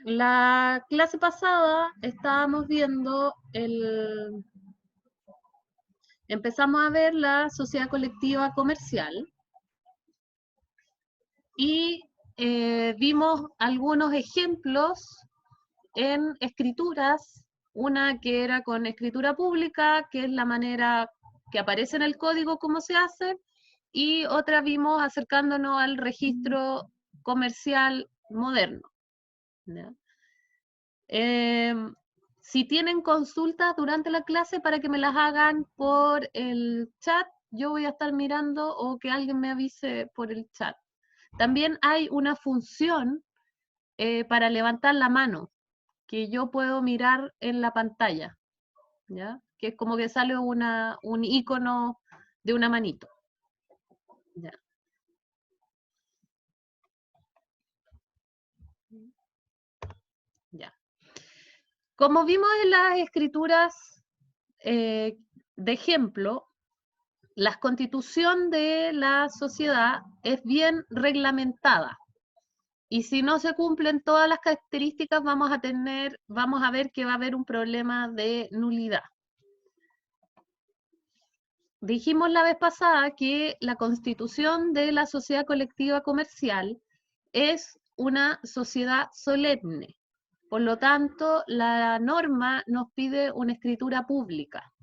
La clase pasada estábamos viendo empezamos a ver la sociedad colectiva comercial y vimos algunos ejemplos en escrituras, una que era con escritura pública, que es la manera que aparece en el código cómo se hace, y otra vimos acercándonos al registro comercial moderno. ¿Ya? Si tienen consultas durante la clase para que me las hagan por el chat, yo voy a estar mirando o que alguien me avise por el chat. También hay una función para levantar la mano que yo puedo mirar en la pantalla, ¿ya? Que es como que sale un icono de una manito. ¿Ya? Ya. Como vimos en las escrituras de ejemplo, la constitución de la sociedad es bien reglamentada. Y si no se cumplen todas las características, vamos a ver que va a haber un problema de nulidad. Dijimos la vez pasada que la constitución de la sociedad colectiva comercial es una sociedad solemne. Por lo tanto, la norma nos pide una escritura pública,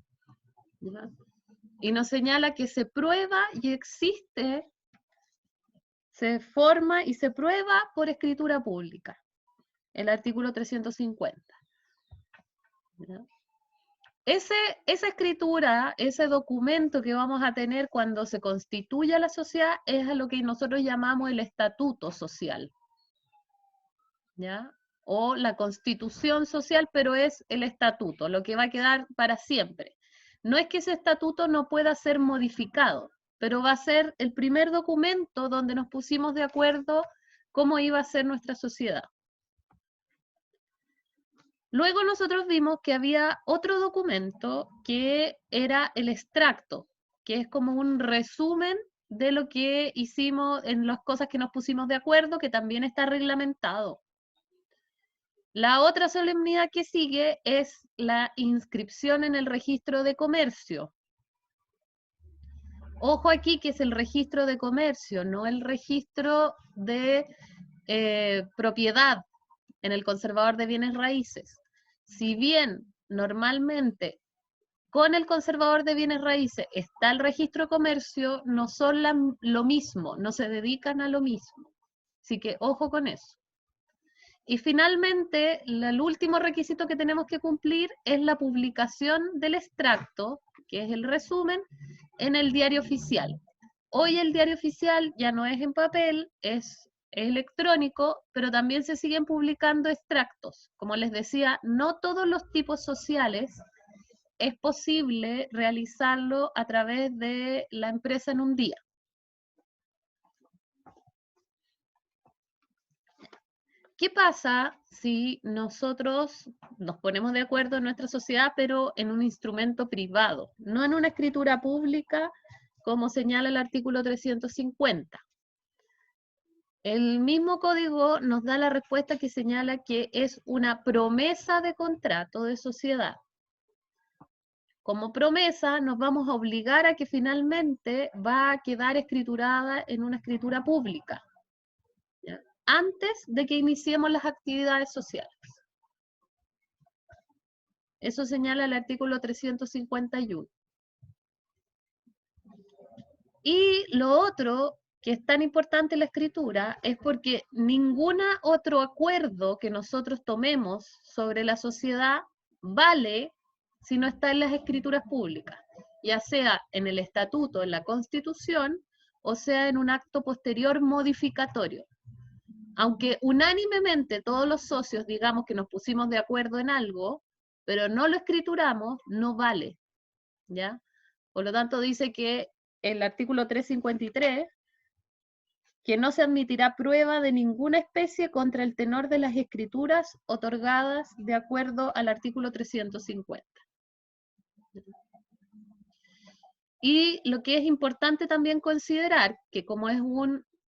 ¿ya? Y nos señala que se prueba y existe, se forma y se prueba por escritura pública. El artículo 350. ¿Ya? Esa escritura, ese documento que vamos a tener cuando se constituya la sociedad es a lo que nosotros llamamos el estatuto social, ¿ya? O la constitución social, pero es el estatuto, lo que va a quedar para siempre. No es que ese estatuto no pueda ser modificado, pero va a ser el primer documento donde nos pusimos de acuerdo cómo iba a ser nuestra sociedad. Luego nosotros vimos que había otro documento que era el extracto, que es como un resumen de lo que hicimos en las cosas que nos pusimos de acuerdo, que también está reglamentado. La otra solemnidad que sigue es la inscripción en el registro de comercio. Ojo aquí que es el registro de comercio, no el registro de propiedad en el conservador de bienes raíces. Si bien normalmente con el conservador de bienes raíces está el registro de comercio, no son lo mismo, no se dedican a lo mismo. Así que ojo con eso. Y finalmente, el último requisito que tenemos que cumplir es la publicación del extracto, que es el resumen, en el diario oficial. Hoy el diario oficial ya no es en papel, es electrónico, pero también se siguen publicando extractos. Como les decía, no todos los tipos sociales es posible realizarlo a través de la empresa en un día. ¿Qué pasa si nosotros nos ponemos de acuerdo en nuestra sociedad, pero en un instrumento privado, no en una escritura pública, como señala el artículo 350? El mismo código nos da la respuesta que señala que es una promesa de contrato de sociedad. Como promesa, nos vamos a obligar a que finalmente va a quedar escriturada en una escritura pública, ¿ya? Antes de que iniciemos las actividades sociales. Eso señala el artículo 351. Y lo otro que es tan importante la escritura es porque ningún otro acuerdo que nosotros tomemos sobre la sociedad vale si no está en las escrituras públicas, ya sea en el estatuto, en la constitución, o sea en un acto posterior modificatorio. Aunque unánimemente todos los socios digamos que nos pusimos de acuerdo en algo, pero no lo escrituramos, no vale, ¿ya? Por lo tanto, dice que el artículo 353, que no se admitirá prueba de ninguna especie contra el tenor de las escrituras otorgadas de acuerdo al artículo 350. Y lo que es importante también considerar, que como es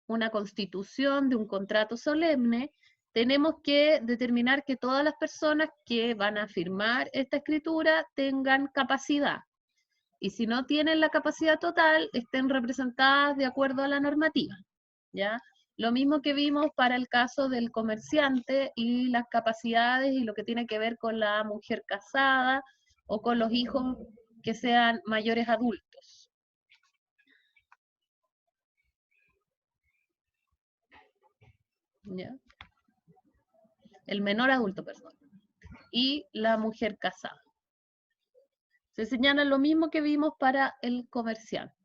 una constitución de un contrato solemne, tenemos que determinar que todas las personas que van a firmar esta escritura tengan capacidad. Y si no tienen la capacidad total, estén representadas de acuerdo a la normativa, ¿ya? Lo mismo que vimos para el caso del comerciante y las capacidades y lo que tiene que ver con la mujer casada o con los hijos que sean mayores adultos. ¿Ya? El menor adulto, perdón. Y la mujer casada. Se señala lo mismo que vimos para el comerciante.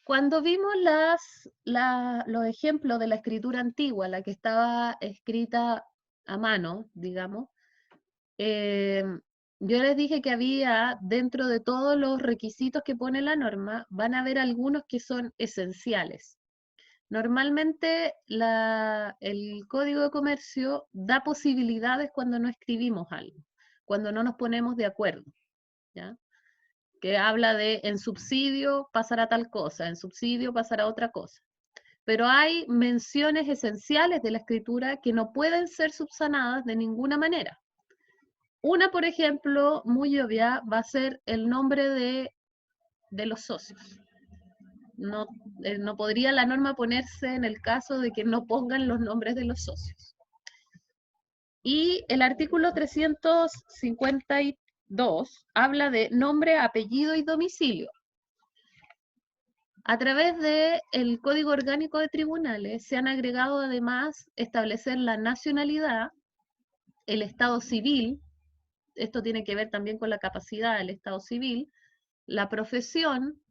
Cuando vimos los ejemplos de la escritura antigua, la que estaba escrita a mano, digamos, yo les dije que había, dentro de todos los requisitos que pone la norma, van a haber algunos que son esenciales. Normalmente el Código de Comercio da posibilidades cuando no escribimos algo, cuando no nos ponemos de acuerdo, ¿ya? Que habla de en subsidio pasará tal cosa, en subsidio pasará otra cosa. Pero hay menciones esenciales de la escritura que no pueden ser subsanadas de ninguna manera. Una, por ejemplo, muy obvia, va a ser el nombre de los socios. No, no podría la norma ponerse en el caso de que no pongan los nombres de los socios. Y el artículo 352 habla de nombre, apellido y domicilio. A través del Código Orgánico de Tribunales se han agregado además establecer la nacionalidad, el estado civil, esto tiene que ver también con la capacidad del estado civil, la profesión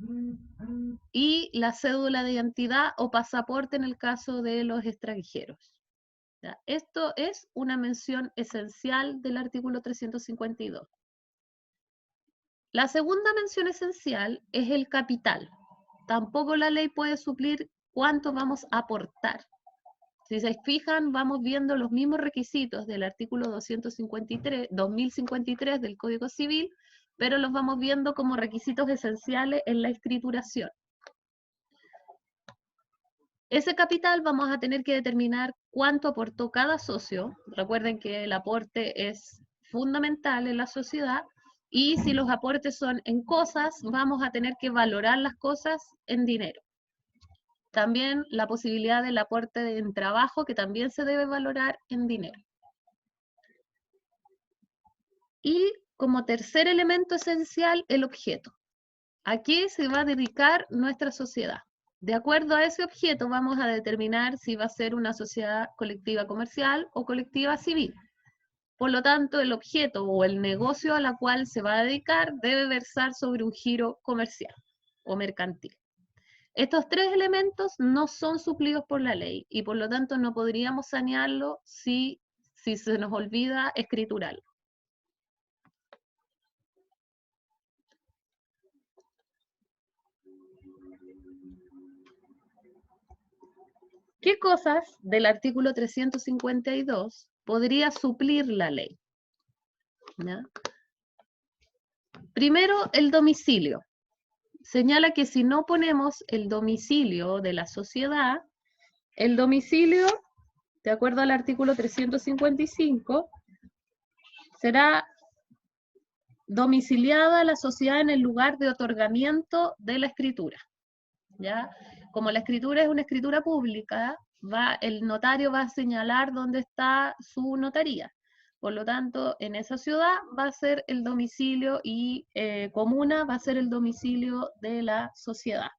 y la cédula de identidad o pasaporte en el caso de los extranjeros. ¿Ya? Esto es una mención esencial del artículo 352. La segunda mención esencial es el capital. Tampoco la ley puede suplir cuánto vamos a aportar. Si se fijan, vamos viendo los mismos requisitos del artículo 2053 del Código Civil, pero los vamos viendo como requisitos esenciales en la escrituración. Ese capital vamos a tener que determinar cuánto aportó cada socio. Recuerden que el aporte es fundamental en la sociedad y si los aportes son en cosas, vamos a tener que valorar las cosas en dinero. También la posibilidad del aporte en trabajo, que también se debe valorar en dinero. Y como tercer elemento esencial, el objeto. ¿A qué se va a dedicar nuestra sociedad? De acuerdo a ese objeto vamos a determinar si va a ser una sociedad colectiva comercial o colectiva civil. Por lo tanto, el objeto o el negocio a la cual se va a dedicar debe versar sobre un giro comercial o mercantil. Estos tres elementos no son suplidos por la ley y por lo tanto no podríamos sanearlo si se nos olvida escriturarlo. ¿Qué cosas del artículo 352 podría suplir la ley? ¿Ya? Primero, el domicilio. Señala que si no ponemos el domicilio de la sociedad, el domicilio, de acuerdo al artículo 355, será domiciliada la sociedad en el lugar de otorgamiento de la escritura. ¿Ya? Como la escritura es una escritura pública, el notario va a señalar dónde está su notaría. Por lo tanto, en esa ciudad va a ser el domicilio y comuna va a ser el domicilio de la sociedad.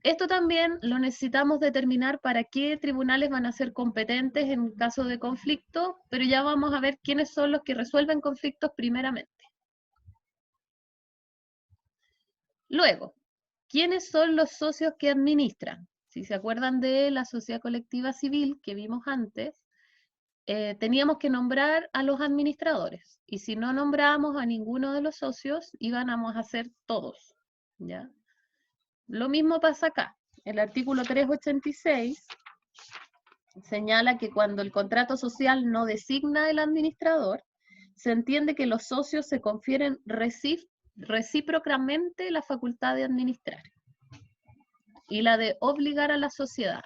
Esto también lo necesitamos determinar para qué tribunales van a ser competentes en caso de conflicto, pero ya vamos a ver quiénes son los que resuelven conflictos primeramente. Luego, ¿quiénes son los socios que administran? Si se acuerdan de la sociedad colectiva civil que vimos antes, teníamos que nombrar a los administradores. Y si no nombrábamos a ninguno de los socios, íbamos a hacer todos. ¿Ya? Lo mismo pasa acá. El artículo 386 señala que cuando el contrato social no designa el administrador, se entiende que los socios se confieren recíprocamente la facultad de administrar y la de obligar a la sociedad.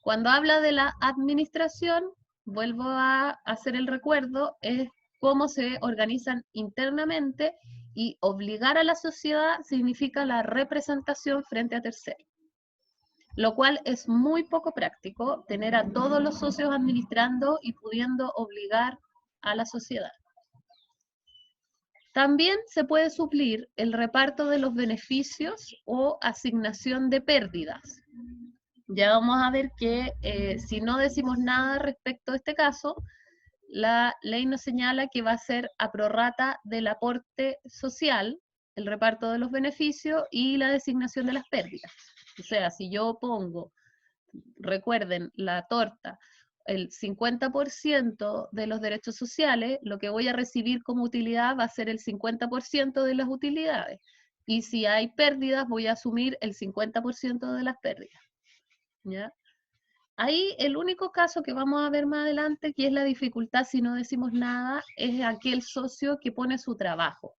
Cuando habla de la administración, vuelvo a hacer el recuerdo, es cómo se organizan internamente, y obligar a la sociedad significa la representación frente a terceros, lo cual es muy poco práctico, tener a todos los socios administrando y pudiendo obligar a la sociedad. También se puede suplir el reparto de los beneficios o asignación de pérdidas. Ya vamos a ver que si no decimos nada respecto a este caso, la ley nos señala que va a ser a prorrata del aporte social, el reparto de los beneficios y la designación de las pérdidas. O sea, si yo pongo, recuerden, la torta, el 50% de los derechos sociales, lo que voy a recibir como utilidad va a ser el 50% de las utilidades. Y si hay pérdidas, voy a asumir el 50% de las pérdidas. ¿Ya? Ahí el único caso que vamos a ver más adelante, que es la dificultad si no decimos nada, es aquel socio que pone su trabajo,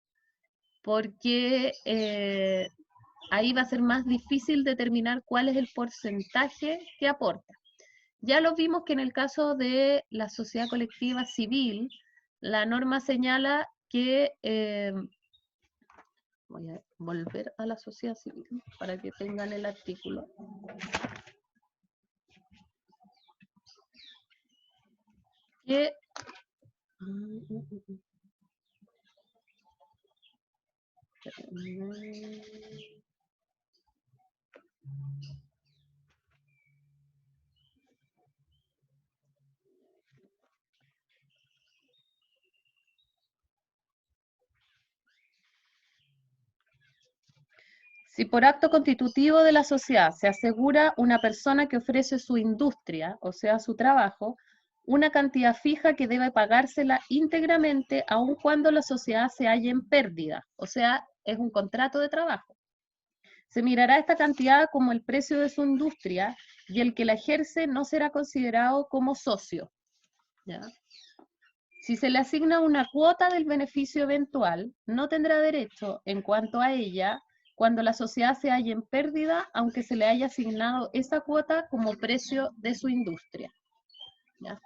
porque ahí va a ser más difícil determinar cuál es el porcentaje que aporta. Ya lo vimos que en el caso de la sociedad colectiva civil, la norma señala que, voy a volver a la sociedad civil para que tengan el artículo. Que si por acto constitutivo de la sociedad se asegura una persona que ofrece su industria, o sea, su trabajo, una cantidad fija que debe pagársela íntegramente aun cuando la sociedad se halle en pérdida, o sea, es un contrato de trabajo. Se mirará esta cantidad como el precio de su industria y el que la ejerce no será considerado como socio. ¿Ya? Si se le asigna una cuota del beneficio eventual, no tendrá derecho en cuanto a ella cuando la sociedad se halle en pérdida, aunque se le haya asignado esa cuota como precio de su industria. ¿Ya?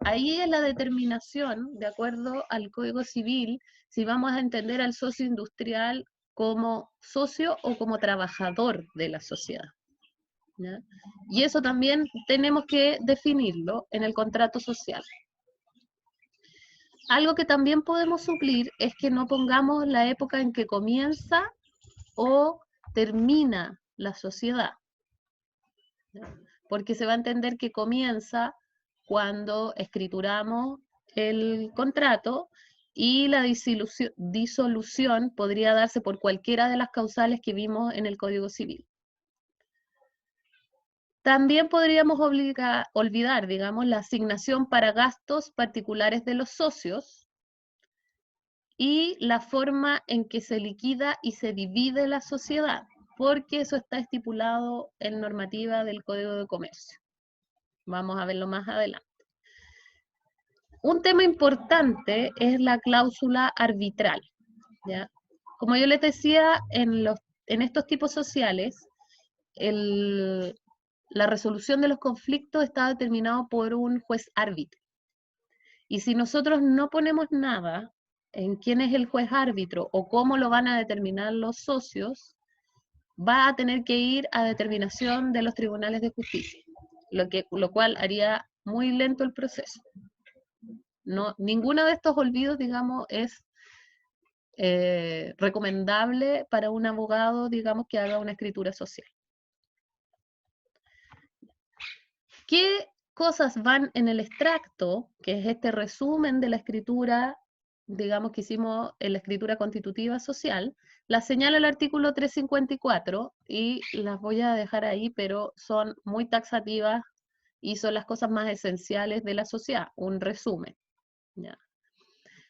Ahí es la determinación, de acuerdo al Código Civil, si vamos a entender al socio industrial como socio o como trabajador de la sociedad. ¿Ya? Y eso también tenemos que definirlo en el contrato social. Algo que también podemos suplir es que no pongamos la época en que comienza o termina la sociedad, ¿ya? Porque se va a entender que comienza cuando escrituramos el contrato, y la disolución podría darse por cualquiera de las causales que vimos en el Código Civil. También podríamos olvidar, digamos, la asignación para gastos particulares de los socios y la forma en que se liquida y se divide la sociedad, porque eso está estipulado en normativa del Código de Comercio. Vamos a verlo más adelante. Un tema importante es la cláusula arbitral, ¿ya? Como yo les decía, en estos tipos sociales, la resolución de los conflictos está determinado por un juez árbitro. Y si nosotros no ponemos nada en quién es el juez árbitro o cómo lo van a determinar los socios, va a tener que ir a determinación de los tribunales de justicia, lo cual haría muy lento el proceso. No, ninguno de estos olvidos, digamos, es recomendable para un abogado, digamos, que haga una escritura social. ¿Qué cosas van en el extracto, que es este resumen de la escritura, digamos, que hicimos en la escritura constitutiva social? Las señala el artículo 354 y las voy a dejar ahí, pero son muy taxativas y son las cosas más esenciales de la sociedad, un resumen. ¿Ya?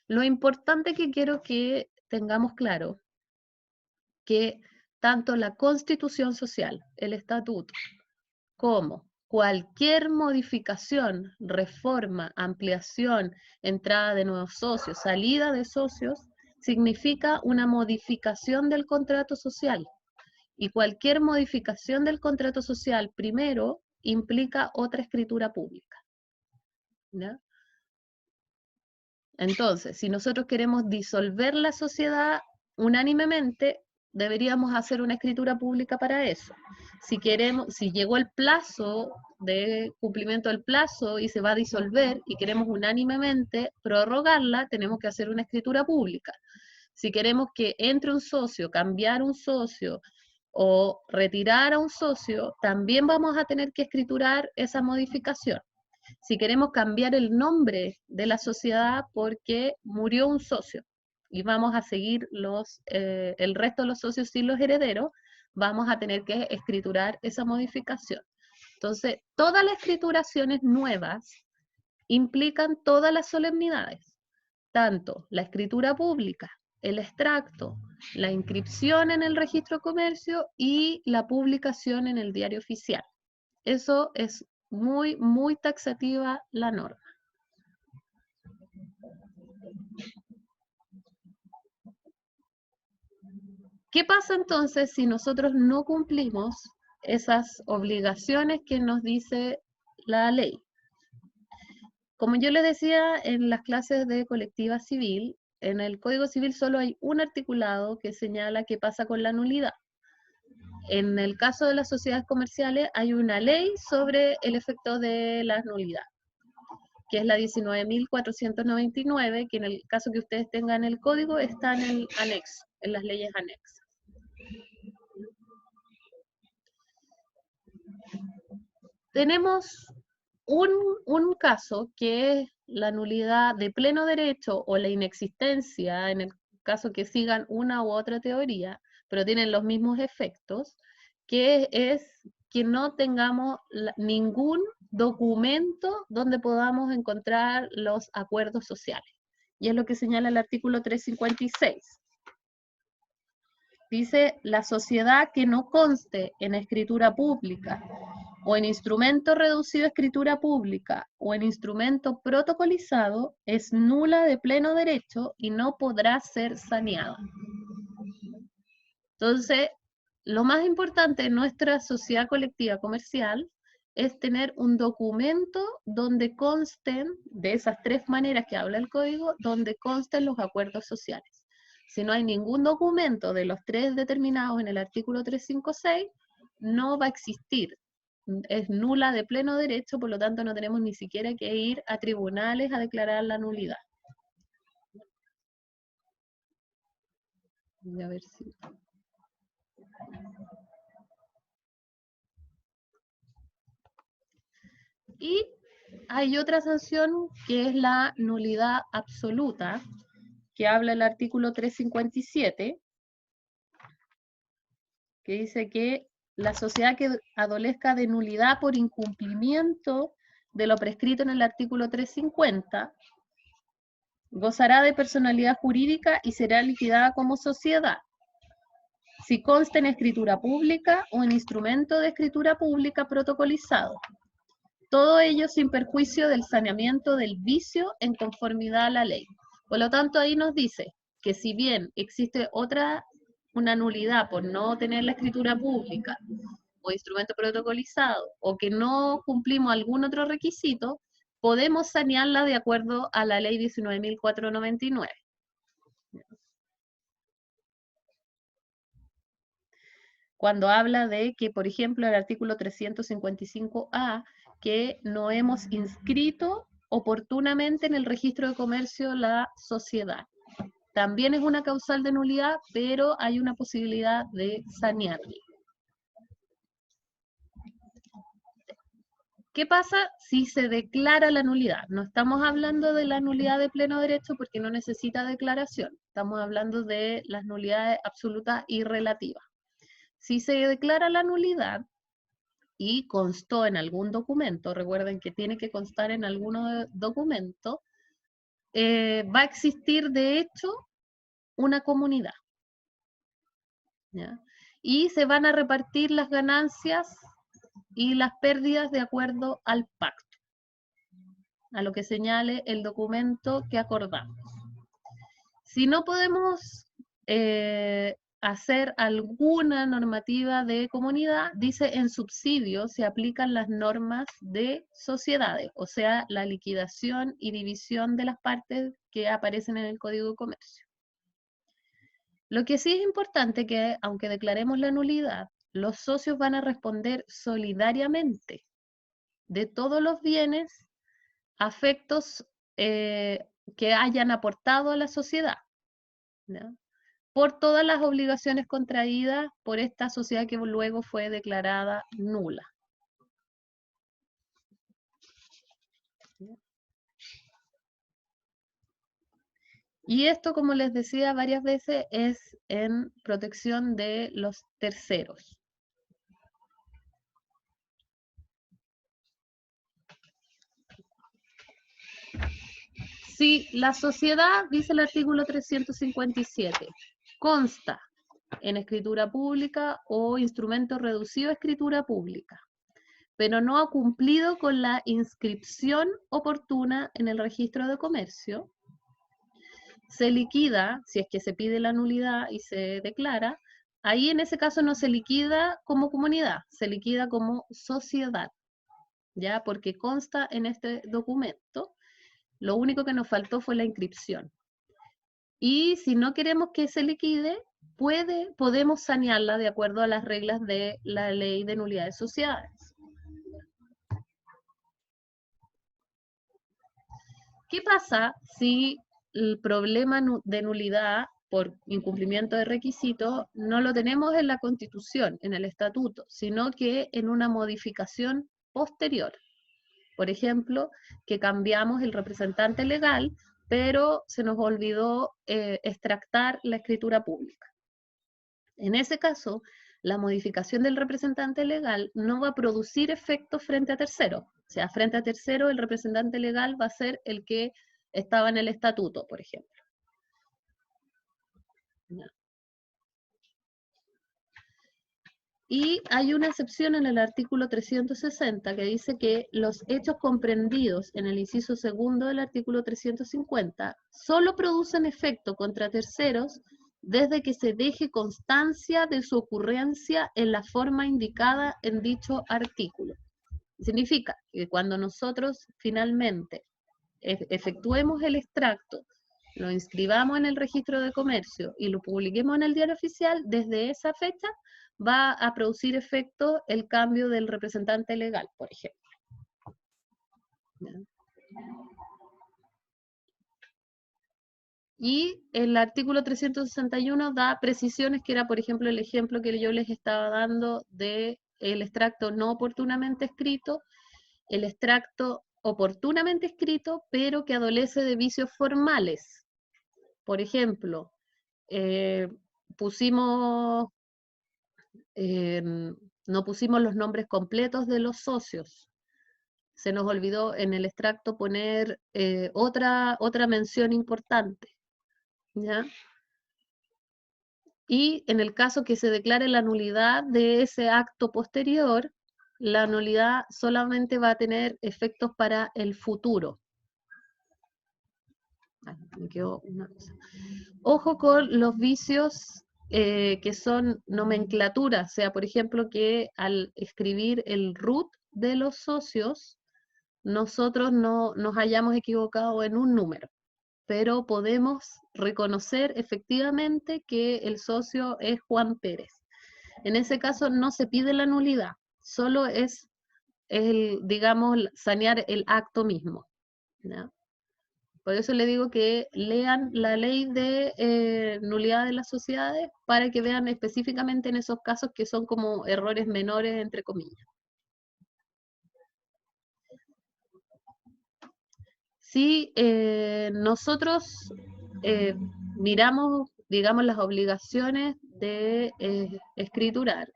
Lo importante que quiero que tengamos claro, que tanto la Constitución Social, el Estatuto, como cualquier modificación, reforma, ampliación, entrada de nuevos socios, salida de socios, significa una modificación del contrato social. Y cualquier modificación del contrato social, primero, implica otra escritura pública. ¿Ya? Entonces, si nosotros queremos disolver la sociedad unánimemente, deberíamos hacer una escritura pública para eso. Si llegó el plazo de cumplimiento del plazo y se va a disolver y queremos unánimemente prorrogarla, tenemos que hacer una escritura pública. Si queremos que entre un socio, cambiar un socio o retirar a un socio, también vamos a tener que escriturar esa modificación. Si queremos cambiar el nombre de la sociedad porque murió un socio y vamos a seguir el resto de los socios sin los herederos, vamos a tener que escriturar esa modificación. Entonces, todas las escrituraciones nuevas implican todas las solemnidades, tanto la escritura pública, el extracto, la inscripción en el registro de comercio y la publicación en el diario oficial. Eso es muy, muy taxativa la norma. ¿Qué pasa entonces si nosotros no cumplimos esas obligaciones que nos dice la ley? Como yo les decía en las clases de colectiva civil, en el Código Civil solo hay un articulado que señala qué pasa con la nulidad. En el caso de las sociedades comerciales hay una ley sobre el efecto de la nulidad, que es la 19.499, que en el caso que ustedes tengan el código está en el anexo, en las leyes anexas. Tenemos un caso que es la nulidad de pleno derecho o la inexistencia, en el caso que sigan una u otra teoría, pero tienen los mismos efectos, que es que no tengamos ningún documento donde podamos encontrar los acuerdos sociales. Y es lo que señala el artículo 356. Dice, la sociedad que no conste en escritura pública o en instrumento reducido a escritura pública o en instrumento protocolizado es nula de pleno derecho y no podrá ser saneada. Entonces, lo más importante en nuestra sociedad colectiva comercial es tener un documento donde consten, de esas tres maneras que habla el código, donde consten los acuerdos sociales. Si no hay ningún documento de los tres determinados en el artículo 356, no va a existir. Es nula de pleno derecho, por lo tanto no tenemos ni siquiera que ir a tribunales a declarar la nulidad. Voy a ver si... Y hay otra sanción que es la nulidad absoluta, que habla el artículo 357, que dice que la sociedad que adolezca de nulidad por incumplimiento de lo prescrito en el artículo 350 gozará de personalidad jurídica y será liquidada como sociedad, si consta en escritura pública o en instrumento de escritura pública protocolizado. Todo ello sin perjuicio del saneamiento del vicio en conformidad a la ley. Por lo tanto, ahí nos dice que si bien existe una nulidad por no tener la escritura pública o instrumento protocolizado, o que no cumplimos algún otro requisito, podemos sanearla de acuerdo a la ley 19.499. Cuando habla de que, por ejemplo, el artículo 355A, que no hemos inscrito oportunamente en el registro de comercio la sociedad. También es una causal de nulidad, pero hay una posibilidad de sanearla. ¿Qué pasa si se declara la nulidad? No estamos hablando de la nulidad de pleno derecho porque no necesita declaración. Estamos hablando de las nulidades absolutas y relativas. Si se declara la nulidad y constó en algún documento, recuerden que tiene que constar en algún documento, va a existir de hecho una comunidad. ¿Ya? Y se van a repartir las ganancias y las pérdidas de acuerdo al pacto, a lo que señale el documento que acordamos. Si no podemos hacer alguna normativa de comunidad, dice en subsidio se aplican las normas de sociedades, o sea, la liquidación y división de las partes que aparecen en el Código de Comercio. Lo que sí es importante que, aunque declaremos la nulidad, los socios van a responder solidariamente de todos los bienes, afectos que hayan aportado a la sociedad, ¿no? Por todas las obligaciones contraídas por esta sociedad que luego fue declarada nula. Y esto, como les decía varias veces, es en protección de los terceros. Si la sociedad, dice el artículo 357, consta en escritura pública o instrumento reducido a escritura pública, pero no ha cumplido con la inscripción oportuna en el registro de comercio, se liquida, si es que se pide la nulidad y se declara, ahí en ese caso no se liquida como comunidad, se liquida como sociedad, ¿ya? Porque consta en este documento. Lo único que nos faltó fue la inscripción. Y si no queremos que se liquide, podemos sanearla de acuerdo a las reglas de la ley de nulidad de sociedades. ¿Qué pasa si el problema de nulidad por incumplimiento de requisitos no lo tenemos en la Constitución, en el Estatuto, sino que en una modificación posterior? Por ejemplo, que cambiamos el representante legal, pero se nos olvidó extractar la escritura pública. En ese caso, la modificación del representante legal no va a producir efectos frente a terceros. O sea, frente a terceros, el representante legal va a ser el que estaba en el estatuto, por ejemplo. Y hay una excepción en el artículo 360 que dice que los hechos comprendidos en el inciso segundo del artículo 350 solo producen efecto contra terceros desde que se deje constancia de su ocurrencia en la forma indicada en dicho artículo. Significa que cuando nosotros finalmente efectuemos el extracto, lo inscribamos en el registro de comercio y lo publiquemos en el diario oficial, desde esa fecha va a producir efecto el cambio del representante legal, por ejemplo. Y el artículo 361 da precisiones, que era, por ejemplo, el ejemplo que yo les estaba dando de el extracto no oportunamente escrito, el extracto oportunamente escrito, pero que adolece de vicios formales. Por ejemplo, no pusimos los nombres completos de los socios. Se nos olvidó en el extracto poner otra mención importante, ¿ya? Y en el caso que se declare la nulidad de ese acto posterior, la nulidad solamente va a tener efectos para el futuro. Me quedó una cosa. Ojo con los vicios que son nomenclaturas, o sea, por ejemplo, que al escribir el root de los socios, nosotros no nos hayamos equivocado en un número, pero podemos reconocer efectivamente que el socio es Juan Pérez. En ese caso no se pide la nulidad, solo es digamos, sanear el acto mismo, ¿no? Por eso le digo que lean la ley de nulidad de las sociedades para que vean específicamente en esos casos que son como errores menores, entre comillas. Si nosotros miramos, digamos, las obligaciones de escriturar,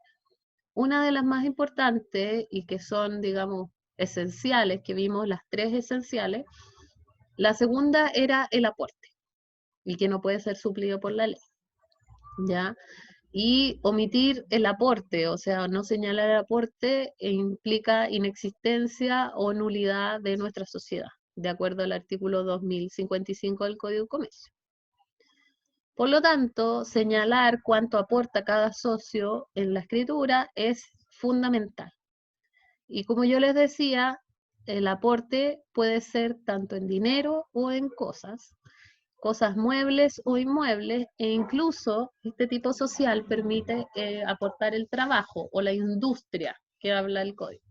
una de las más importantes y que son, digamos, esenciales, que vimos las tres esenciales, la segunda era el aporte, y que no puede ser suplido por la ley, ¿ya? Y omitir el aporte, o sea, no señalar el aporte implica inexistencia o nulidad de nuestra sociedad, de acuerdo al artículo 2055 del Código de Comercio. Por lo tanto, señalar cuánto aporta cada socio en la escritura es fundamental. Y como yo les decía, el aporte puede ser tanto en dinero o en cosas muebles o inmuebles, e incluso este tipo social permite aportar el trabajo o la industria que habla el código.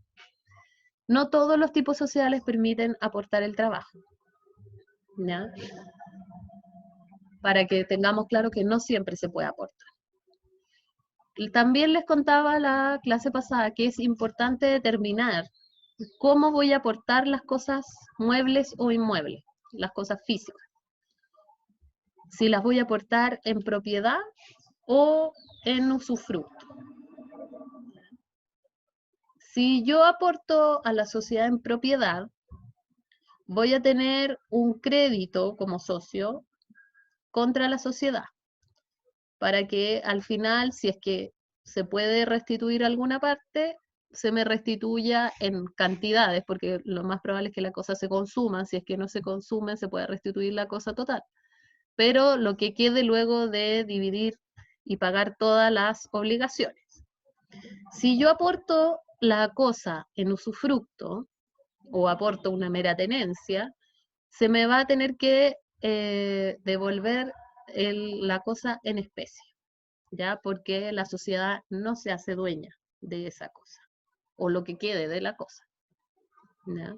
No todos los tipos sociales permiten aportar el trabajo, ¿ya? Para que tengamos claro que no siempre se puede aportar. Y también les contaba la clase pasada que es importante determinar cómo voy a aportar las cosas muebles o inmuebles, las cosas físicas. Si las voy a aportar en propiedad o en usufructo. Si yo aporto a la sociedad en propiedad, voy a tener un crédito como socio contra la sociedad, para que al final, si es que se puede restituir alguna parte, se me restituya en cantidades, porque lo más probable es que la cosa se consuma. Si es que no se consume, se puede restituir la cosa total. Pero lo que quede luego de dividir y pagar todas las obligaciones. Si yo aporto la cosa en usufructo o aporto una mera tenencia, se me va a tener que devolver la cosa en especie, ¿ya? Porque la sociedad no se hace dueña de esa cosa, o lo que quede de la cosa, ¿ya?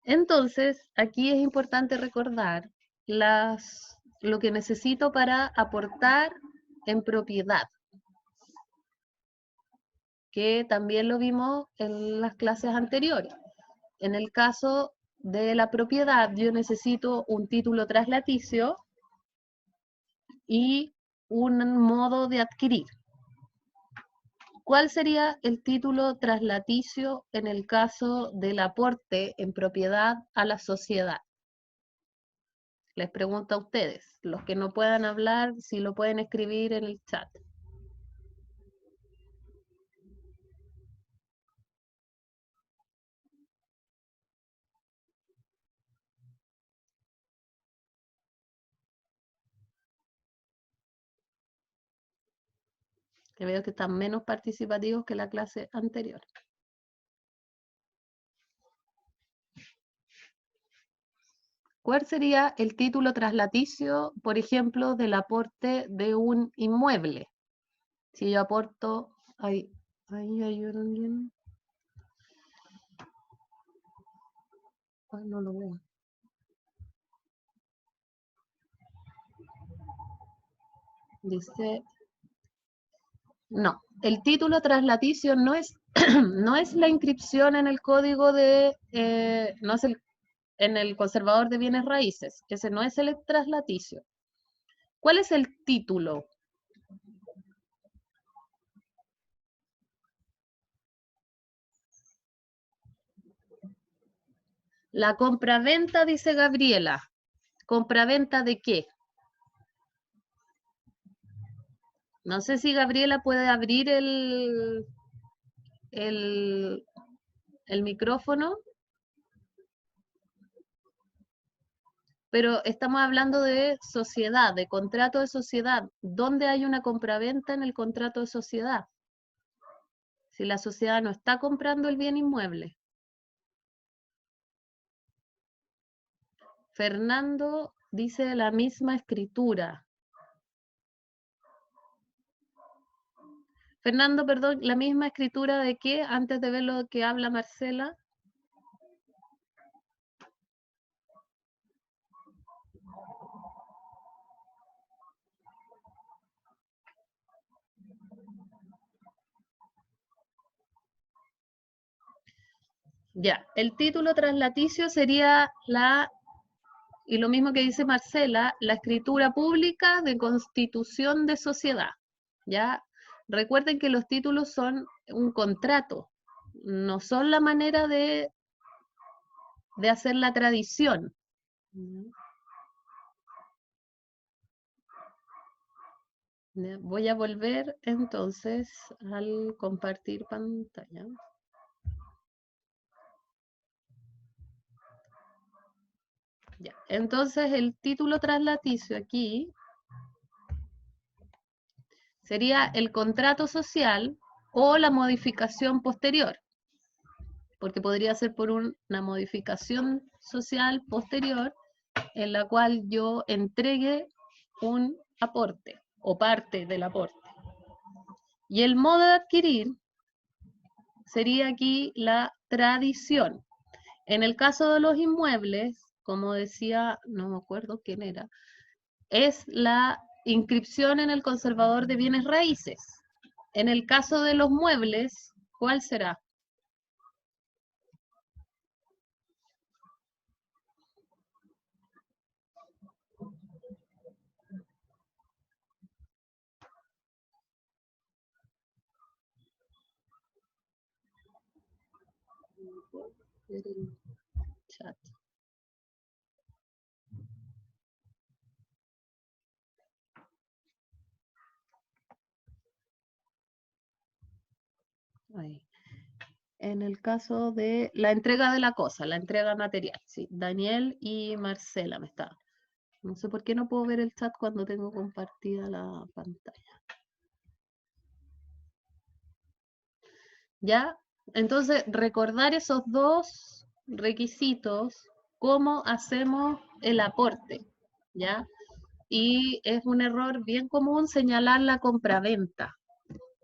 Entonces, aquí es importante recordar lo que necesito para aportar en propiedad, que también lo vimos en las clases anteriores. En el caso de la propiedad, yo necesito un título traslaticio y un modo de adquirir. ¿Cuál sería el título traslaticio en el caso del aporte en propiedad a la sociedad? Les pregunto a ustedes, los que no puedan hablar, si lo pueden escribir en el chat. Que veo que están menos participativos que la clase anterior. ¿Cuál sería el título traslaticio, por ejemplo, del aporte de un inmueble? Si yo aporto, ahí hay alguien. Ay, no lo veo. Dice, no, el título traslaticio no es, no es la inscripción en el código de, no es en el conservador de bienes raíces, ese no es el traslaticio. ¿Cuál es el título? La compraventa, dice Gabriela. ¿Compraventa de qué? No sé si Gabriela puede abrir el, el micrófono, pero estamos hablando de sociedad, de contrato de sociedad. ¿Dónde hay una compraventa en el contrato de sociedad? Si la sociedad no está comprando el bien inmueble. Fernando dice la misma escritura. Fernando, perdón, la misma escritura de qué, antes de ver lo que habla Marcela. Ya, el título traslaticio sería y lo mismo que dice Marcela, la escritura pública de constitución de sociedad. Ya, recuerden que los títulos son un contrato, no son la manera de hacer la tradición. Voy a volver entonces al compartir pantalla. Ya. Entonces el título traslaticio aquí sería el contrato social o la modificación posterior, porque podría ser por una modificación social posterior en la cual yo entregue un aporte o parte del aporte. Y el modo de adquirir sería aquí la tradición. En el caso de los inmuebles, como decía, no me acuerdo quién era, es la inscripción en el conservador de bienes raíces. En el caso de los muebles, ¿cuál será? Chat. Ahí. En el caso de la entrega de la cosa, la entrega material, sí. Daniel y Marcela me está. No sé por qué no puedo ver el chat cuando tengo compartida la pantalla. ¿Ya? Entonces, recordar esos dos requisitos, cómo hacemos el aporte, ¿ya? Y es un error bien común señalar la compraventa.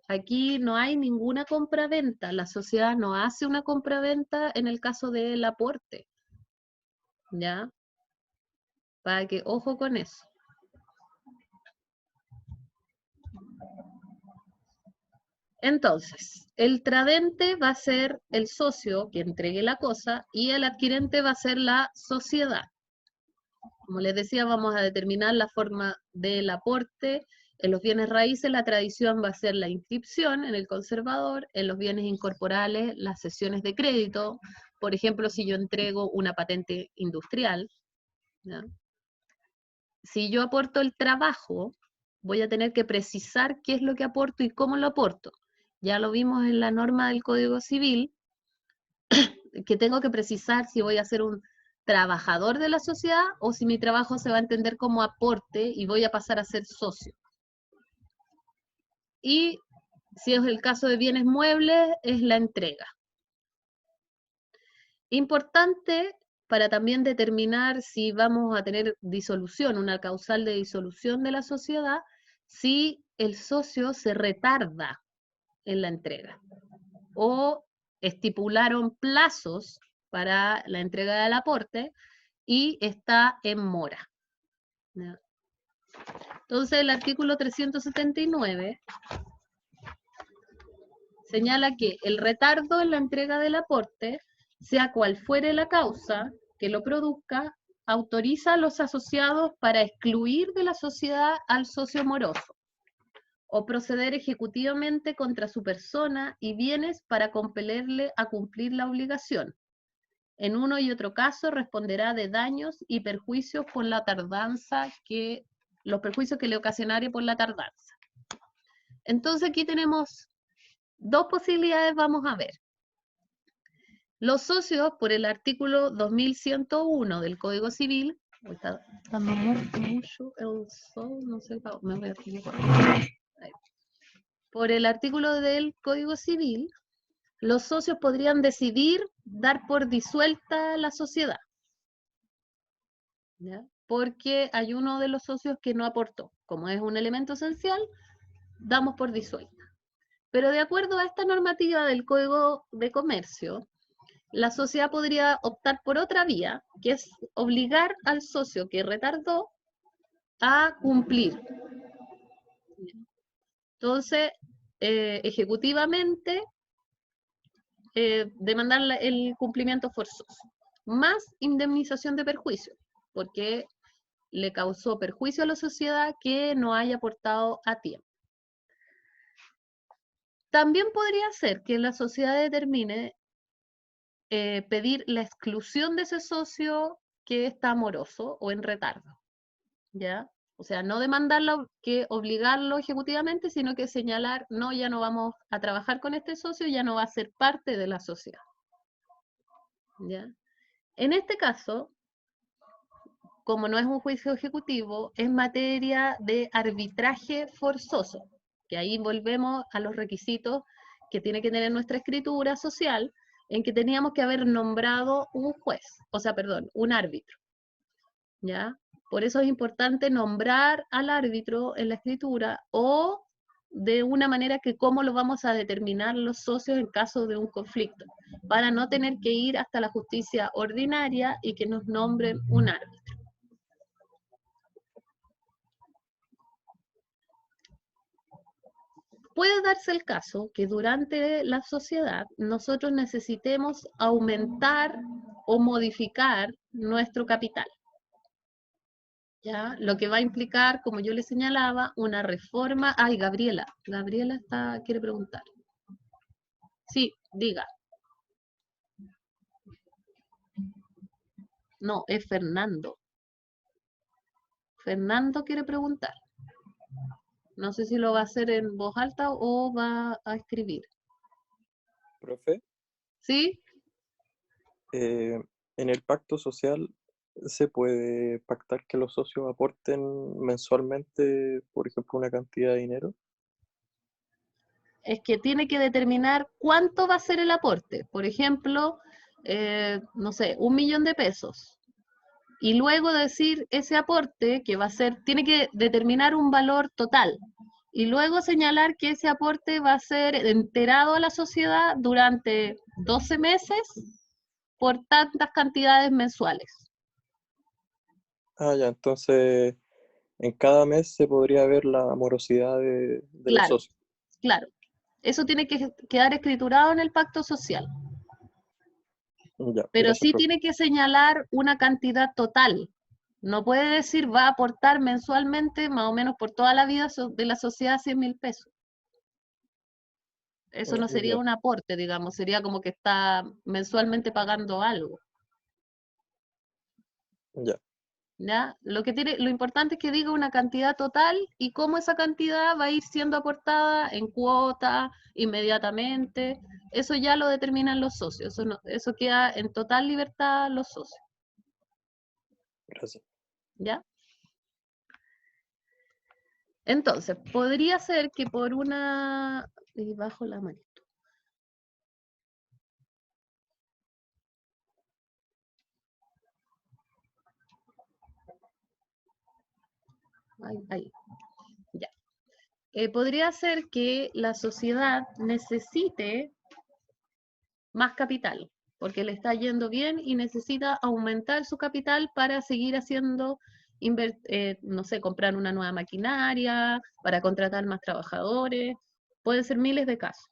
Aquí no hay ninguna compraventa, la sociedad no hace una compraventa en el caso del aporte, ¿ya? Para que, ojo con eso. Entonces, el tradente va a ser el socio que entregue la cosa y el adquirente va a ser la sociedad. Como les decía, vamos a determinar la forma del aporte. En los bienes raíces, la tradición va a ser la inscripción en el conservador. En los bienes incorporales, las cesiones de crédito. Por ejemplo, si yo entrego una patente industrial, ¿ya? Si yo aporto el trabajo, voy a tener que precisar qué es lo que aporto y cómo lo aporto. Ya lo vimos en la norma del Código Civil, que tengo que precisar si voy a ser un trabajador de la sociedad o si mi trabajo se va a entender como aporte y voy a pasar a ser socio. Y si es el caso de bienes muebles, es la entrega. Importante para también determinar si vamos a tener disolución, una causal de disolución de la sociedad, si el socio se retarda en la entrega o estipularon plazos para la entrega del aporte y está en mora. ¿Ya? Entonces el artículo 379 señala que el retardo en la entrega del aporte, sea cual fuere la causa que lo produzca, autoriza a los asociados para excluir de la sociedad al socio moroso o proceder ejecutivamente contra su persona y bienes para compelerle a cumplir la obligación. En uno y otro caso responderá de daños y perjuicios por la tardanza los perjuicios que le ocasionare por la tardanza. Entonces aquí tenemos dos posibilidades, vamos a ver. Los socios, por el artículo 2101 del Código Civil, está dando mucho el sol, no sé, me voy a equivocar. Por el artículo del Código Civil, los socios podrían decidir dar por disuelta la sociedad, ¿ya? Porque hay uno de los socios que no aportó. Como es un elemento esencial, damos por disuelta. Pero de acuerdo a esta normativa del Código de Comercio, la sociedad podría optar por otra vía, que es obligar al socio que retardó a cumplir. Entonces, ejecutivamente, demandar el cumplimiento forzoso, más indemnización de perjuicio, porque le causó perjuicio a la sociedad que no haya aportado a tiempo. También podría ser que la sociedad determine pedir la exclusión de ese socio que está moroso o en retardo, ¿ya? O sea, no demandarlo, que obligarlo ejecutivamente, sino que señalar, no, ya no vamos a trabajar con este socio, ya no va a ser parte de la sociedad, ¿ya? En este caso, como no es un juicio ejecutivo, es materia de arbitraje forzoso, que ahí volvemos a los requisitos que tiene que tener nuestra escritura social, en que teníamos que haber nombrado un juez, o sea, perdón, un árbitro, ¿ya? Por eso es importante nombrar al árbitro en la escritura o de una manera que cómo lo vamos a determinar los socios en caso de un conflicto, para no tener que ir hasta la justicia ordinaria y que nos nombren un árbitro. Puede darse el caso que durante la sociedad nosotros necesitemos aumentar o modificar nuestro capital, ¿ya? Lo que va a implicar, como yo le señalaba, una reforma. Ay, Gabriela quiere preguntar. Sí, diga. No, es Fernando. Fernando quiere preguntar. No sé si lo va a hacer en voz alta o va a escribir. Profe, ¿Sí? en el pacto social se puede pactar que los socios aporten mensualmente, por ejemplo, una cantidad de dinero. Es que tiene que determinar cuánto va a ser el aporte. Por ejemplo, no sé, 1.000.000 de pesos. Y luego decir ese aporte que va a ser, tiene que determinar un valor total. Y luego señalar que ese aporte va a ser enterado a la sociedad durante 12 meses por tantas cantidades mensuales. Ah, ya, entonces en cada mes se podría ver la morosidad de los Claro, socios. claro. Eso tiene que quedar escriturado en el pacto social. Ya, Pero gracias, sí profe. tiene que señalar una cantidad total. No puede decir va a aportar mensualmente, más o menos por toda la vida de la sociedad, 100.000 pesos. Eso no sería Ya, un aporte, digamos, sería como que está mensualmente pagando algo, ya, ¿ya? Lo importante es que diga una cantidad total y cómo esa cantidad va a ir siendo aportada en cuota, inmediatamente. Eso ya lo determinan los socios, eso queda en total libertad los socios, gracias. ¿ya? Entonces, podría ser que por una... Y bajo la manito. Ahí, ya. Podría ser que la sociedad necesite más capital, porque le está yendo bien y necesita aumentar su capital para seguir haciendo, no sé, comprar una nueva maquinaria, para contratar más trabajadores. Pueden ser miles de casos.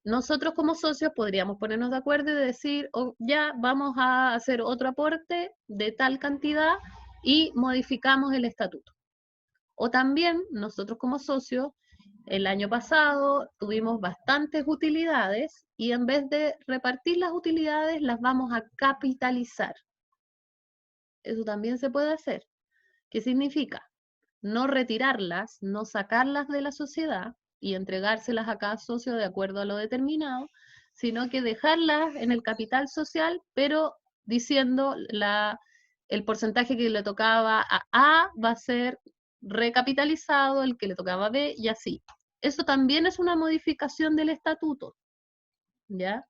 Nosotros como socios podríamos ponernos de acuerdo y decir, oh, ya vamos a hacer otro aporte de tal cantidad y modificamos el estatuto. O también nosotros como socios, el año pasado tuvimos bastantes utilidades y en vez de repartir las utilidades las vamos a capitalizar. Eso también se puede hacer. ¿Qué significa? No retirarlas, no sacarlas de la sociedad y entregárselas a cada socio de acuerdo a lo determinado, sino que dejarlas en el capital social, pero diciendo el porcentaje que le tocaba a A va a ser recapitalizado, el que le tocaba a B y así. Eso también es una modificación del estatuto, ¿ya?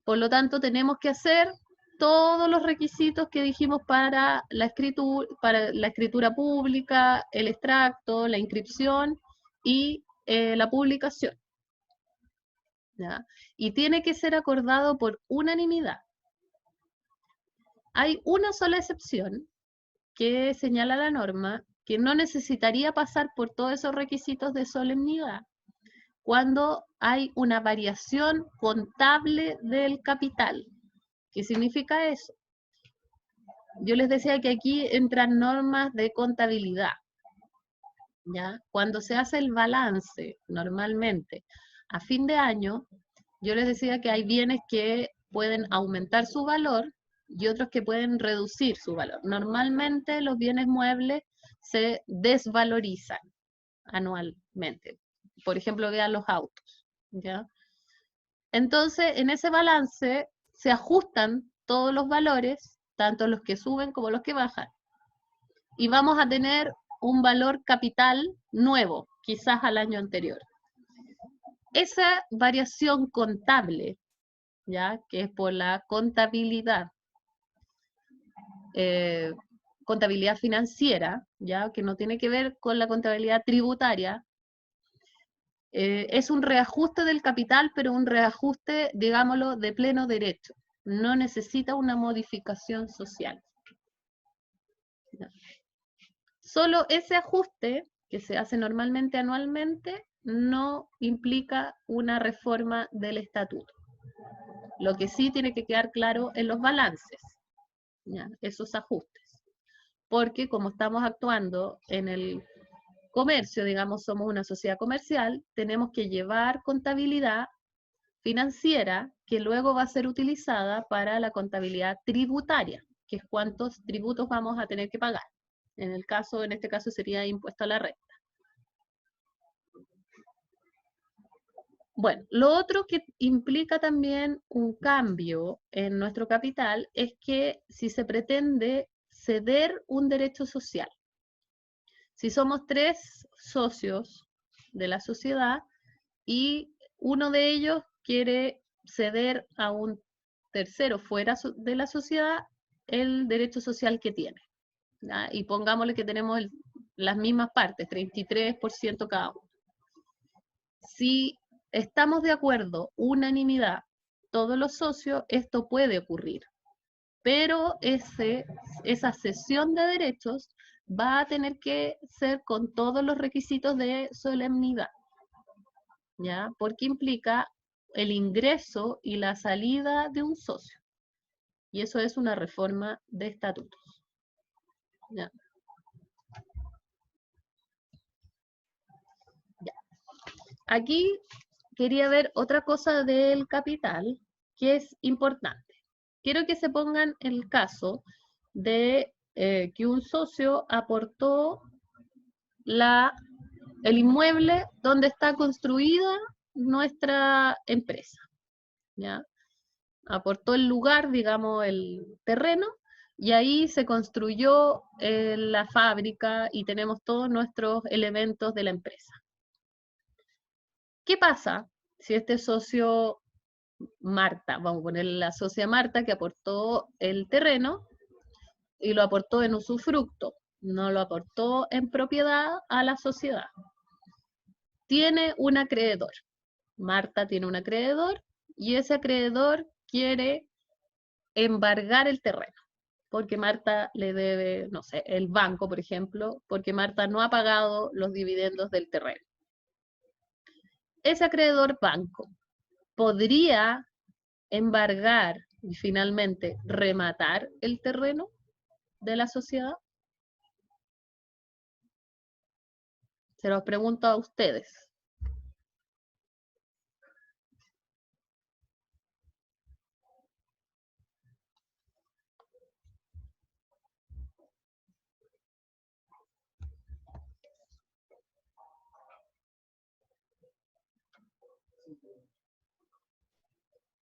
Por lo tanto, tenemos que hacer todos los requisitos que dijimos para la escritura pública, el extracto, la inscripción y la publicación, ¿ya? Y tiene que ser acordado por unanimidad. Hay una sola excepción que señala la norma que no necesitaría pasar por todos esos requisitos de solemnidad cuando hay una variación contable del capital. ¿Qué significa eso? Yo les decía que aquí entran normas de contabilidad, ¿ya? Cuando se hace el balance, normalmente, a fin de año, yo les decía que hay bienes que pueden aumentar su valor y otros que pueden reducir su valor. Normalmente los bienes muebles se desvalorizan anualmente. Por ejemplo, vean los autos, ¿ya? Entonces, en ese balance se ajustan todos los valores, tanto los que suben como los que bajan. Y vamos a tener un valor capital nuevo, quizás al año anterior. Esa variación contable, ¿ya? Que es por la contabilidad, contabilidad financiera, ¿ya? Que no tiene que ver con la contabilidad tributaria, es un reajuste del capital, pero un reajuste, digámoslo, de pleno derecho. No necesita una modificación social. ¿Ya? Solo ese ajuste, que se hace normalmente anualmente, no implica una reforma del estatuto. Lo que sí tiene que quedar claro en los balances, ¿ya? Esos ajustes. Porque como estamos actuando en el comercio, digamos, somos una sociedad comercial, tenemos que llevar contabilidad financiera que luego va a ser utilizada para la contabilidad tributaria, que es cuántos tributos vamos a tener que pagar. En este caso sería impuesto a la renta. Bueno, lo otro que implica también un cambio en nuestro capital es que si se pretende ceder un derecho social. Si somos 3 socios de la sociedad y uno de ellos quiere ceder a un tercero fuera de la sociedad el derecho social que tiene, ¿ya? Y pongámosle que tenemos las mismas partes, 33% cada uno. Si estamos de acuerdo, unanimidad, todos los socios, esto puede ocurrir, pero esa cesión de derechos va a tener que ser con todos los requisitos de solemnidad, ¿ya? Porque implica el ingreso y la salida de un socio. Y eso es una reforma de estatutos, ¿ya? Ya. Aquí quería ver otra cosa del capital que es importante. Quiero que se pongan el caso de que un socio aportó el inmueble donde está construida nuestra empresa, ¿ya? Aportó el lugar, digamos, el terreno, y ahí se construyó la fábrica y tenemos todos nuestros elementos de la empresa. ¿Qué pasa si este socio Marta, vamos a poner la socia Marta, que aportó el terreno y lo aportó en usufructo, no lo aportó en propiedad a la sociedad? Tiene un acreedor. Marta tiene un acreedor y ese acreedor quiere embargar el terreno, porque Marta le debe, no sé, el banco, por ejemplo, porque Marta no ha pagado los dividendos del terreno. Ese acreedor banco podría embargar y finalmente rematar el terreno de la sociedad. Se los pregunto a ustedes.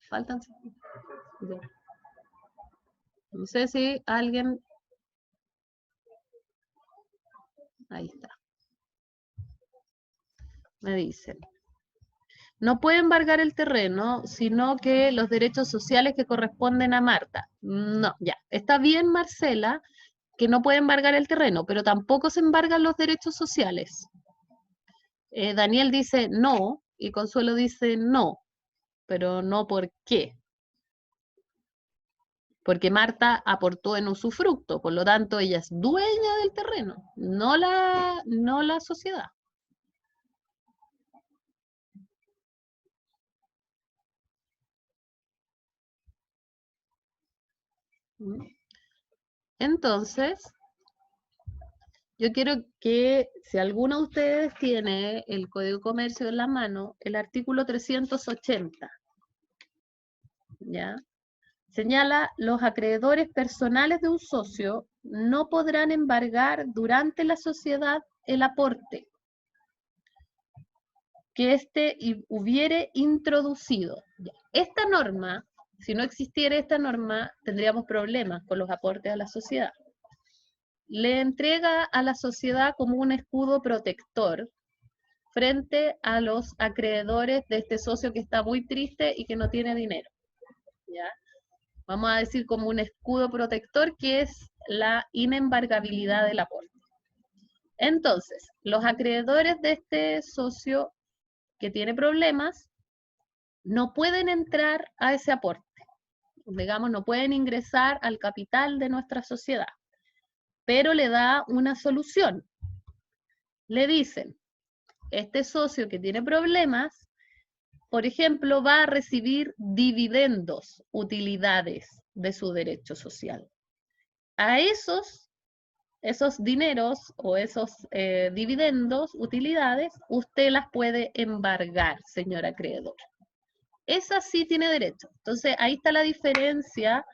Faltan. No sé si alguien... Ahí está. Me dicen. No puede embargar el terreno, sino que los derechos sociales que corresponden a Marta. No, ya. Está bien, Marcela, que no puede embargar el terreno, pero tampoco se embargan los derechos sociales. Daniel dice no, y Consuelo dice no, pero no por qué. Porque Marta aportó en usufructo, por lo tanto ella es dueña del terreno, no la sociedad. Entonces, yo quiero que si alguno de ustedes tiene el Código de Comercio en la mano, el artículo 380, ¿ya? Señala, los acreedores personales de un socio no podrán embargar durante la sociedad el aporte que éste hubiere introducido. Esta norma Si no existiera esta norma, tendríamos problemas con los aportes a la sociedad. Le entrega a la sociedad como un escudo protector frente a los acreedores de este socio que está muy triste y que no tiene dinero. ¿Ya? Vamos a decir como un escudo protector, que es la inembargabilidad del aporte. Entonces, los acreedores de este socio que tiene problemas no pueden entrar a ese aporte. Digamos, no pueden ingresar al capital de nuestra sociedad, pero le da una solución. Le dicen, este socio que tiene problemas, por ejemplo, va a recibir dividendos, utilidades de su derecho social. A esos dineros o esos dividendos, utilidades, usted las puede embargar, señor acreedor. Esa sí tiene derecho. Entonces, ahí está la diferencia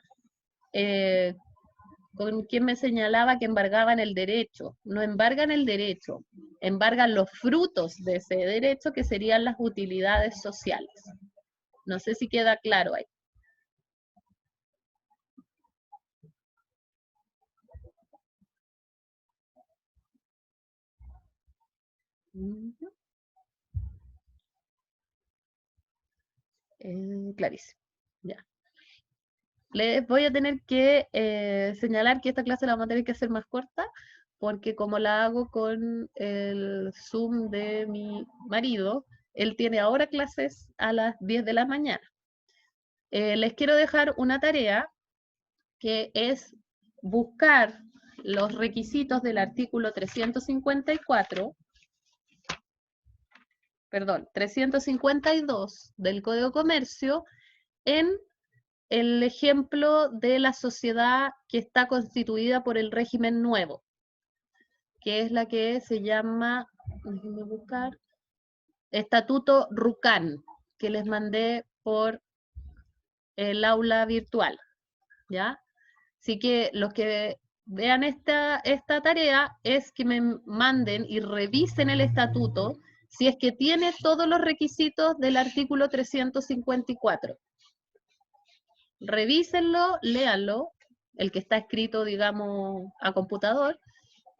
con quien me señalaba que embargaban el derecho. No embargan el derecho, embargan los frutos de ese derecho, que serían las utilidades sociales. No sé si queda claro ahí. Clarísimo. Ya. Les voy a tener que señalar que esta clase la vamos a tener que hacer más corta, porque como la hago con el Zoom de mi marido, él tiene ahora clases a las 10 de la mañana. Les quiero dejar una tarea que es buscar los requisitos del artículo 352 del Código de Comercio en el ejemplo de la sociedad que está constituida por el régimen nuevo, que es la que se llama, déjenme buscar, Estatuto RUCAN, que les mandé por el aula virtual, ¿ya? Así que los que vean esta tarea es que me manden y revisen el estatuto si es que tiene todos los requisitos del artículo 354. Revísenlo, léanlo, el que está escrito, digamos, a computador,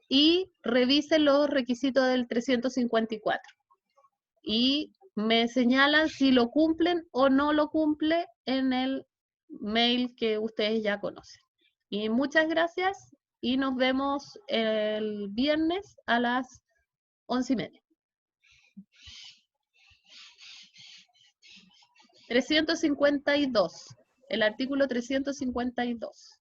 y revisen los requisitos del 354. Y me señalan si lo cumplen o no lo cumple en el mail que ustedes ya conocen. Y muchas gracias y nos vemos el viernes a las 11:30. 352, el artículo 352.